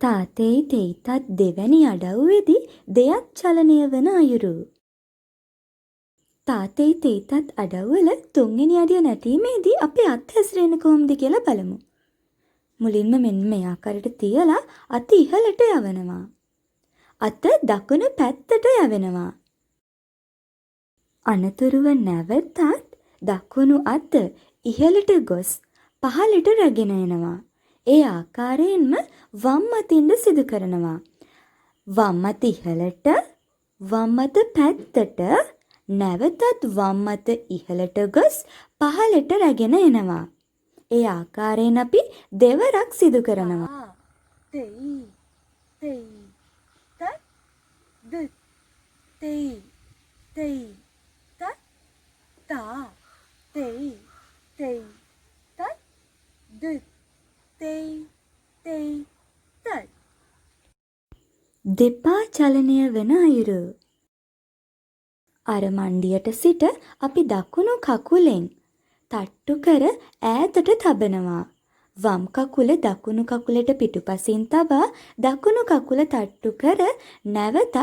තාතේ තෙයිතත් දෙවැනි අඩව්වේදී දෙයක් චලනය වන අයුරු. තාතේ තෙයිතත් අඩව්වල තුන්වෙනි අඩිය නැටීමේදී අපි අත් හැසිරෙන්නේ කොහොමද කියලා බලමු. මුලින්ම මෙන්න මේ ආකාරයට තියලා අත ඉහළට යවනවා. අත දකුණු පැත්තට යවෙනවා. අනතුරුව නැවතත් දකුණු අත ඉහළට ගොස් පහළට රැගෙන එනවා. ඒ ආකාරයෙන්ම වම් අතින්ද සිදු කරනවා. වම් අත ඉහළට, වම් අත පැත්තට, නැවතත් වම් අත ඉහළට ගොස් පහළට රැගෙන එනවා. ඒ ආකාරයෙන් අපි දෙවරක් සිදු කරනවා. තෙයි තෙයි ත ද තෙයි තෙයි ත තා තෙයි තෙයි ත ද තෙයි තෙයි ත. දෙපා චලනය වන අයුරු. අර මණ්ඩියට සිට අපි දකුණු කකුලෙන් තට්ටු කර ඈතට තබනවා. වම් කකුල දකුණු කකුලට පිටුපසින් තබා දකුණු කකුල තට්ටු කර නැවතත්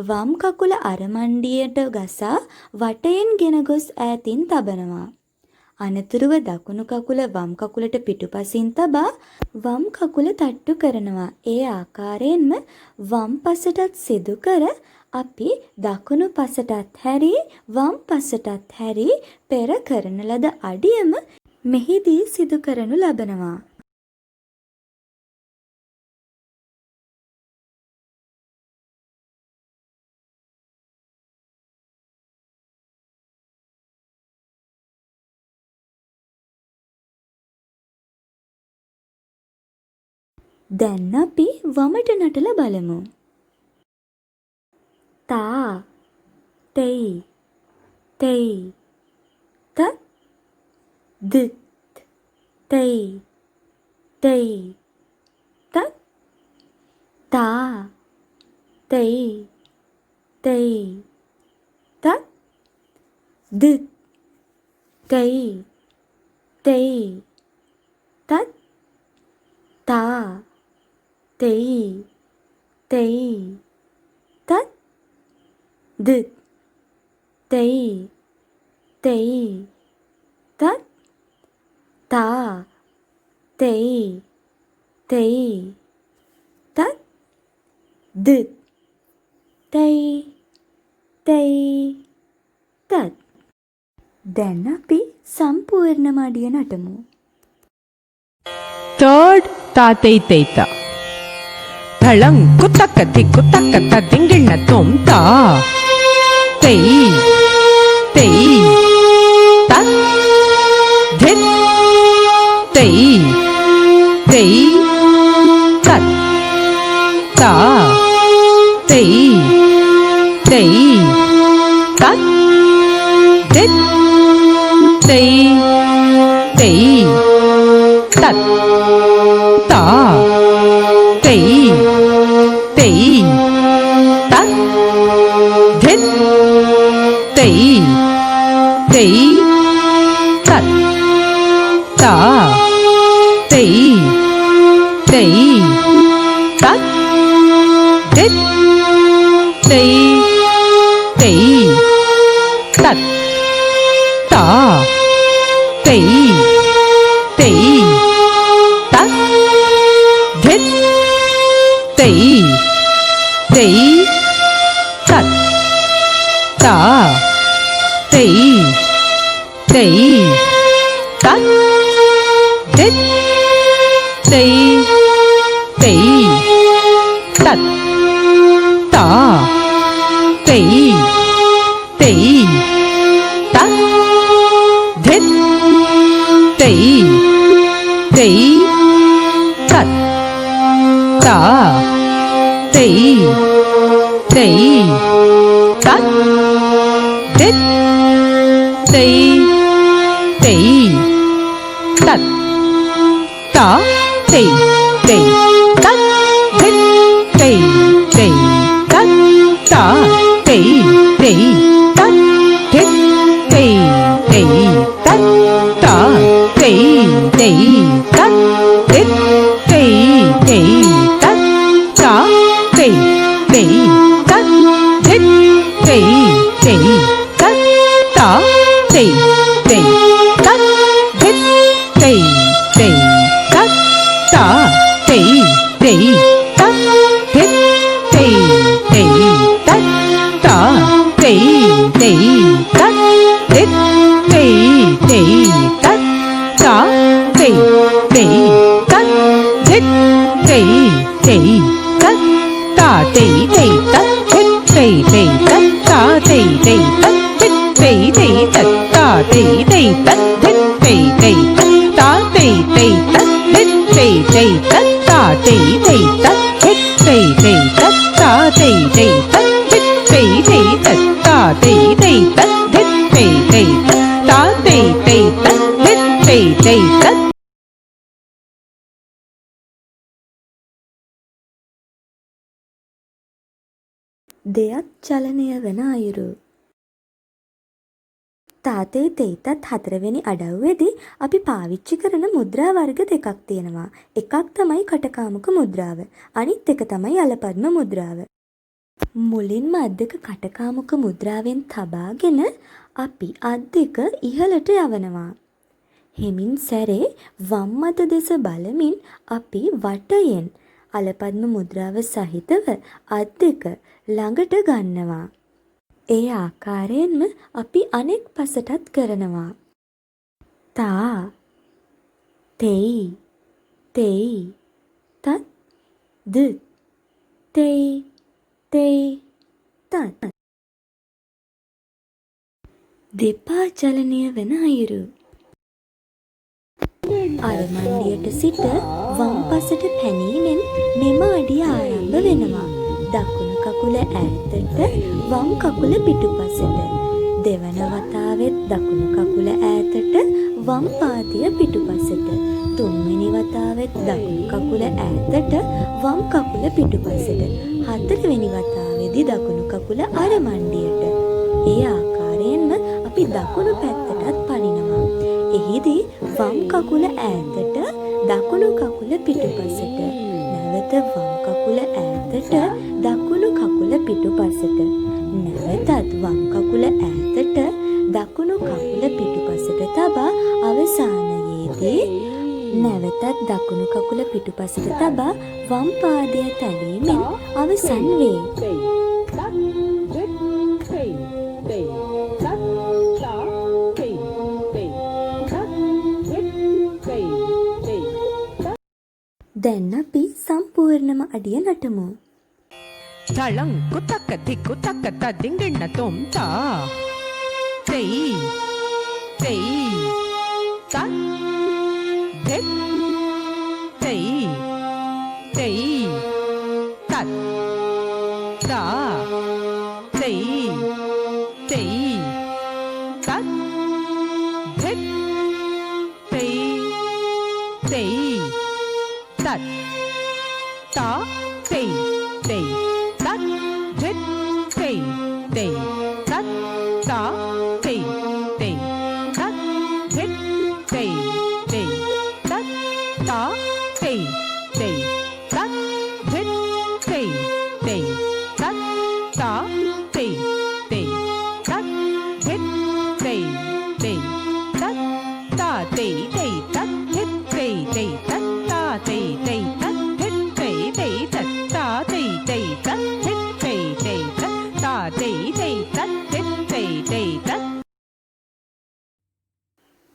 වම් කකුල අර මණ්ඩියට ගසා වටයෙන් ගෙන ගොස් ඈතින් තබනවා. අනතුරුව දකුණු කකුල වම් කකුලට පිටුපසින් තබා වම් කකුල තට්ටු කරනවා. ඒ ආකාරයෙන්ම වම් පසටත් සිදු කර අපි දකුණු පසටත් හැරී වම් පසටත් හැරී පෙර කරන ලද අඩියම මෙහිදී සිදු කරනු ලබනවා. දැන් අපි වමට නටලා බලමු. තා තෙයි තෙයි ත ද තෙයි තෙයි ත තා තෙයි තෙයි ත ද තෙයි තෙයි ත තා තෙයි තෙයි ත ද තෙයි තෙයි ත තා තෙයි තෙයි ත ද තෙයි තෙයි ත. දැන් අපි සම්පූර්ණ මඩිය නටමු. Third තාතේ තෙයිතා. තලං කුතක තිකුතක තදින්ගින්න තොම් තා තෙයි තෙයි ත දෙත් තෙයි තෙයි ත තා තෙයි තෙයි ත දෙත් තෙයි තෙයි ත තා තෙයි තෙයි ත දෙත් තෙයි තෙයි ත තා තෙයි තෙයි ත දෙත් තෙයි තෙයි ත තා තෙයි තෙයි ත දෙත් තෙයි තෙයි ත තා තෙයි තෙයි ත දෙත් තෙයි තෙයි ත තා තෙයි තෙයි ත දෙත් තෙයි තෙයි ත තා තෙයි තෙයි ත දෙත් තෙයි තෙයි ත තා තෙයි තෙයි ත දෙත් තෙයි තෙයි ත තා තෙයි තෙයි ත දෙත් තෙයි තෙයි ත තා තෙයි තෙයි ත දෙත් තෙයි තෙයි ත තෙයි තත් තෙත් තෙයි තෙයි තත් තා තෙයි තෙයි තත් තෙත් තෙයි තෙයි තත් තා තෙයි තෙයි තත් තෙත් තෙයි තෙයි තත් තා තෙයි තෙයි තත් තෙත් තෙයි තෙයි තත් තා තෙයි තෙයි තත් තෙත් තෙයි තෙයි තත් තා තෙයි තෙයි තත් තෙත් තෙයි තෙයි තත් තා තෙයි තෙයි තත් තෙත් තෙයි තෙයි තත් තා තෙයි තෙයි තත් තෙත් තෙයි තෙයි තත් තා තෙයි තෙයි තත් තෙත් තෙයි තෙයි තත් තා තෙයි තෙයි තත් තෙත් තෙයි තෙයි තත් තා තෙයි තෙයි තත් තෙත් තෙයි තෙයි තත් තා තෙයි තෙයි තත් තෙත් තෙයි තෙයි තත් තා තෙයි තෙයි තත් තෙත් තෙයි තෙයි තත් දෙයත් චලනය වන අයුරු. තාතේ තෙයිතත් 4 වෙනි අඩව්වේදී අපි පාවිච්චි කරන මුද්‍රා වර්ග දෙකක් තියෙනවා. එකක් තමයි කටකාමුක මුද්‍රාව. අනිත් එක තමයි අලපද්ම මුද්‍රාව. මුලින්ම අත් දෙක කටකාමුක මුද්‍රාවෙන් තබාගෙන අපි අත් දෙක ඉහළට යවනවා. හිමින් සැරේ වම් අත දෙස බලමින් අපි වටයෙන් අලපද්ම මුද්‍රාව සහිතව අත් දෙක ළඟට ගන්නවා. ඒ ආකාරයෙන්ම අපි අනෙක් පසටත් කරනවා. තා තෙයි තෙයි තත් ද තෙයි තෙයි තත්. දෙපා චලනය වන අයුරු. අරමණ්ඩියට සිට වම් පසට පැනීමෙන් මෙම අඩිය ආරම්භ වෙනවා. දකුණු කකුල ඈතට වම් කකුල පිටුපසට. දෙවන වතාවෙත් දකුණු කකුල ඈතට වම් පාදය පිටුපසට. තුන්වෙනි වතාවෙත් දකුණු කකුල ඈතට වම් කකුල පිටුපසට. හතරවෙනි වතාවේදී දකුණු කකුල අරමණ්ඩියට. ඒ ආකාරයෙන්ම අපි දකුණු පැත්තටත් පනිනවා. එහිදී වම් කකුල ඈතට දකුණු කකුල පිටුපසට. නැවත වම් කකුල ඈතට දකුණු කකුල පිටුපසට. නැවතත් වම් කකුල ඈතට දකුණු කකුල පිටුපසට තබා අවසානයේදී නැවතත් දකුණු කකුල පිටුපසට තබා වම් පාදය තැබීමෙන් අවසන් වේ. දැන් අපි සම්පූර්ණම අඩිය නටමු. තලං කුතක තිකු තක තදින්ගින්න තොම් තා තෙයි තෙයි තත් දෙත් තෙයි තෙයි තත් තා තෙයි තෙයි තත් දෙත් තෙයි තෙයි තත් තා තෙයි තෙයි තත් දෙත් තෙයි තෙයි තත් තා තෙයි තෙයි තත් දෙත් තෙයි තෙයි තත් තා තෙයි තෙයි තත් දෙත් තෙයි තෙයි තත් තා තෙයි තෙයි තත් දෙත් තෙයි තෙයි තත් තා තෙයි තෙයි තත් දෙත් තෙයි තෙයි තත් තා තෙයි තෙයි තත් දෙත් තෙයි තෙයි තත් තා තෙයි තෙයි තත් දෙත් තෙයි තෙයි තත් තා තෙයි තෙයි තත් දෙත් තෙයි තෙයි තත්.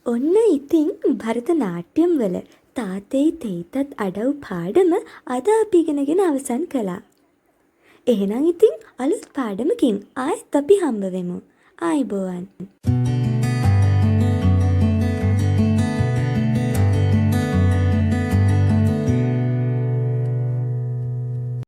ඔන්න ඉතින් භරතනාට්‍යම් වල තාතෙයි තෙයිතත් අඩව් පාඩම අද අපි ඉගෙනගෙන අවසන් කළා. එහෙනම් ඉතින් අලුත් පාඩමකින් ආයෙත් අපි හම්බ වෙමු. ආයිබෝවන්.